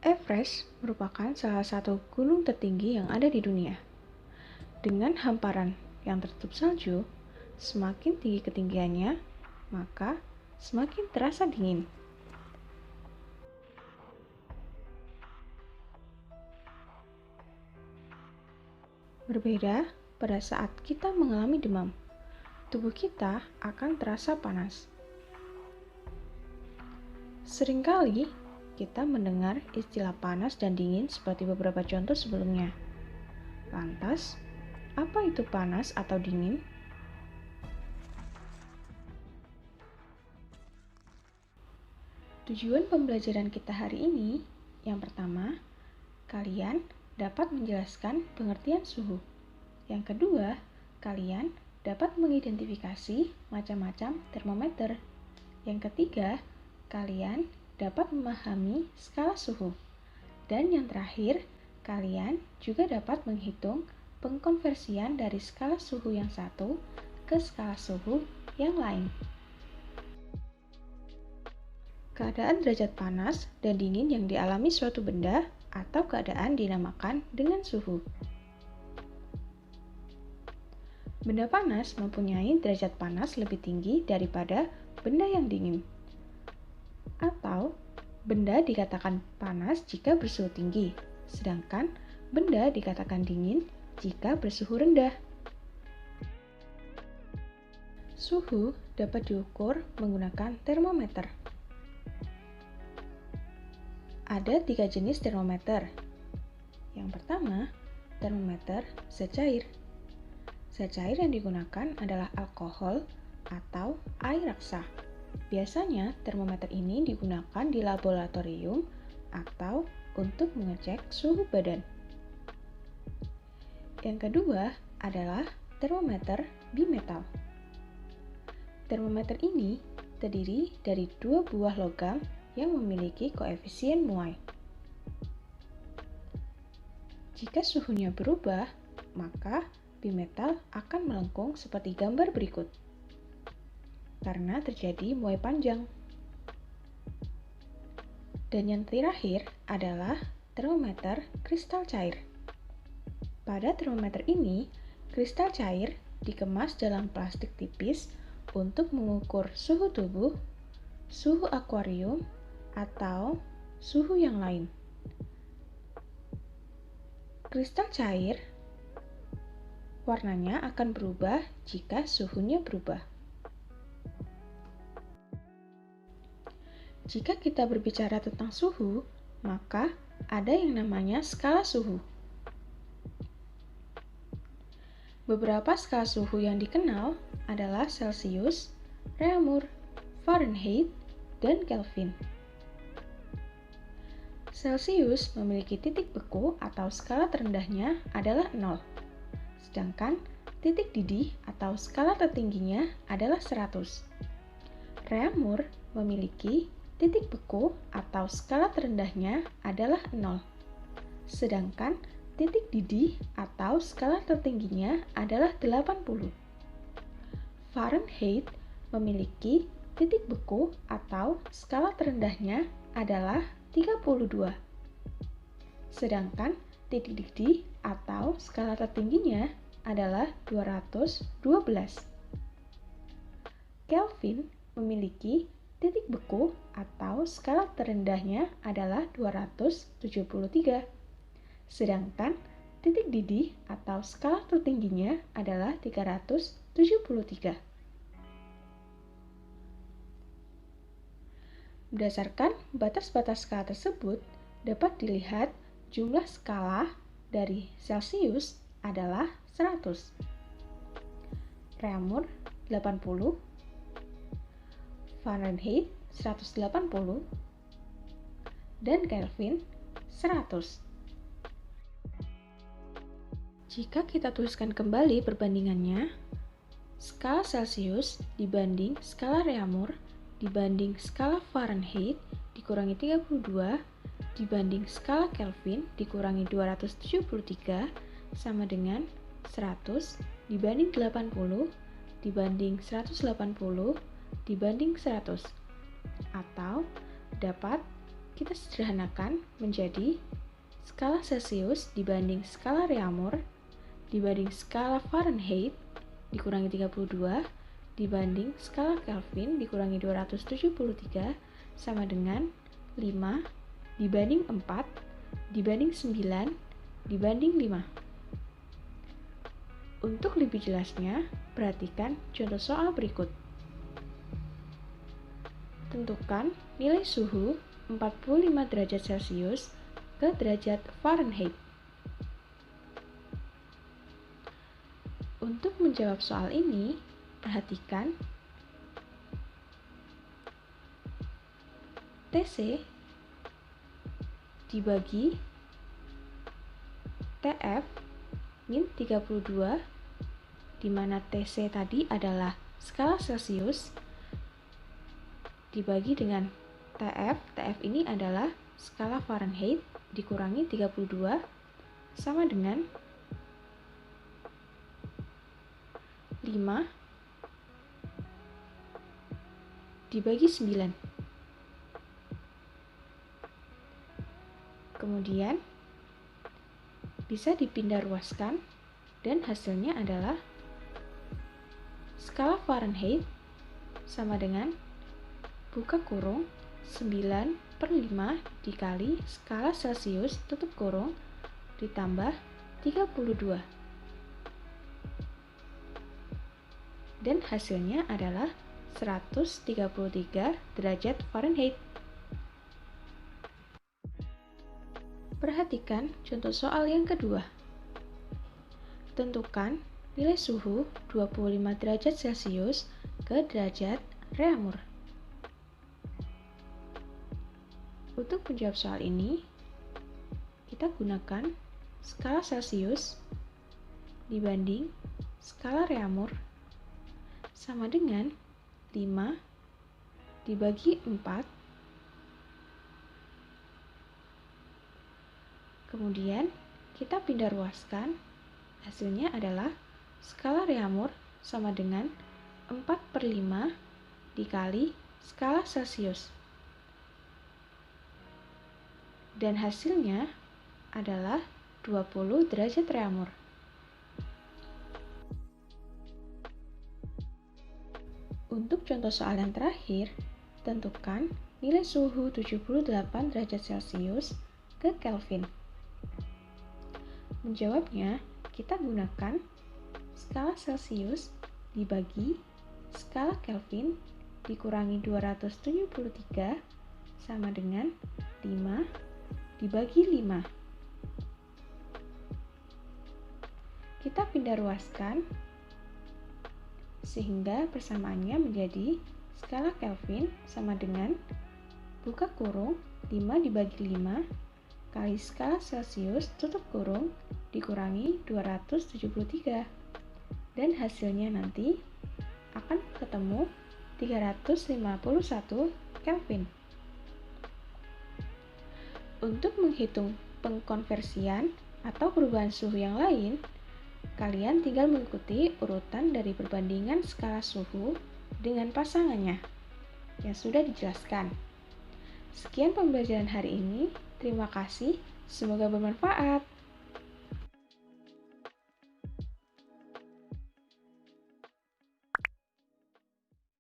Everest merupakan salah satu gunung tertinggi yang ada di dunia. Dengan hamparan yang tertutup salju, semakin tinggi ketinggiannya, maka semakin terasa dingin. Berbeda pada saat kita mengalami demam, tubuh kita akan terasa panas. Seringkali kita mendengar istilah panas dan dingin seperti beberapa contoh sebelumnya. Lantas, apa itu panas atau dingin? Tujuan pembelajaran kita hari ini, yang pertama, kalian dapat menjelaskan pengertian suhu. Yang kedua, kalian dapat mengidentifikasi macam-macam termometer. Yang ketiga, kalian dapat memahami skala suhu. Dan yang terakhir, kalian juga dapat menghitung pengkonversian dari skala suhu yang satu ke skala suhu yang lain. Keadaan derajat panas dan dingin yang dialami suatu benda atau keadaan dinamakan dengan suhu. Benda panas mempunyai derajat panas lebih tinggi daripada benda yang dingin. Atau, benda dikatakan panas jika bersuhu tinggi, sedangkan benda dikatakan dingin jika bersuhu rendah. Suhu dapat diukur menggunakan termometer. Ada 3 jenis termometer. Yang pertama, termometer zat cair. Zat cair yang digunakan adalah alkohol atau air raksa. Biasanya termometer ini digunakan di laboratorium atau untuk mengecek suhu badan. Yang kedua adalah termometer bimetal. Termometer ini terdiri dari 2 buah logam yang memiliki koefisien muai. Jika suhunya berubah, maka bimetal akan melengkung seperti gambar berikut, karena terjadi muai panjang. Dan yang terakhir adalah termometer kristal cair. Pada termometer ini, kristal cair dikemas dalam plastik tipis untuk mengukur suhu tubuh, suhu akuarium, atau suhu yang lain. Kristal cair warnanya akan berubah jika suhunya berubah. Jika kita berbicara tentang suhu, maka ada yang namanya skala suhu. Beberapa skala suhu yang dikenal adalah Celsius, Reaumur, Fahrenheit, dan Kelvin. Celsius memiliki titik beku atau skala terendahnya adalah 0, sedangkan titik didih atau skala tertingginya adalah 100. Reaumur memiliki titik beku atau skala terendahnya adalah 0, sedangkan titik didih atau skala tertingginya adalah 80. Fahrenheit memiliki titik beku atau skala terendahnya adalah 32. Sedangkan titik didih atau skala tertingginya adalah 212. Kelvin memiliki titik beku atau skala terendahnya adalah 273. Sedangkan titik didih atau skala tertingginya adalah 373. Berdasarkan batas-batas skala tersebut, dapat dilihat jumlah skala dari Celsius adalah 100, Reaumur 80, Fahrenheit 180, dan Kelvin 100. Jika kita tuliskan kembali perbandingannya, skala Celsius dibanding skala Reaumur dibanding skala Fahrenheit dikurangi 32 dibanding skala Kelvin dikurangi 273 sama dengan 100 dibanding 80 dibanding 180 dibanding 100, atau dapat kita sederhanakan menjadi skala Celcius dibanding skala Reaumur dibanding skala Fahrenheit dikurangi 32 dibanding skala Kelvin dikurangi 273 sama dengan 5 dibanding 4 dibanding 9 dibanding 5. Untuk lebih jelasnya, perhatikan contoh soal berikut. Tentukan nilai suhu 45 derajat Celcius ke derajat Fahrenheit. Untuk menjawab soal ini, perhatikan TC dibagi TF min 32, di mana TC tadi adalah skala Celcius, dibagi dengan TF ini adalah skala Fahrenheit, dikurangi 32, sama dengan 5 dibagi 9. Kemudian bisa dipindah ruaskan dan hasilnya adalah skala Fahrenheit sama dengan buka kurung 9/5 dikali skala Celcius tutup kurung ditambah 32. Dan hasilnya adalah 133 derajat Fahrenheit. Perhatikan contoh soal yang kedua. Tentukan nilai suhu 25 derajat Celcius ke derajat Reaumur. Untuk menjawab soal ini, kita gunakan skala Celcius dibanding skala Reaumur sama dengan 5 dibagi 4, kemudian kita pindah ruaskan, hasilnya adalah skala Reaumur sama dengan 4/5 dikali skala Celcius. Dan hasilnya adalah 20 derajat Reaumur. Untuk contoh soal yang terakhir, tentukan nilai suhu 78 derajat Celcius ke Kelvin. Menjawabnya, kita gunakan skala Celcius dibagi skala Kelvin dikurangi 273 sama dengan 5 dibagi 5. Kita pindah ruaskan sehingga persamaannya menjadi skala Kelvin sama dengan buka kurung 5 dibagi 5 kali skala Celcius tutup kurung dikurangi 273, dan hasilnya nanti akan ketemu 351 Kelvin. Untuk menghitung pengkonversian atau perubahan suhu yang lain, kalian tinggal mengikuti urutan dari perbandingan skala suhu dengan pasangannya yang sudah dijelaskan. Sekian pembelajaran hari ini. Terima kasih. Semoga bermanfaat.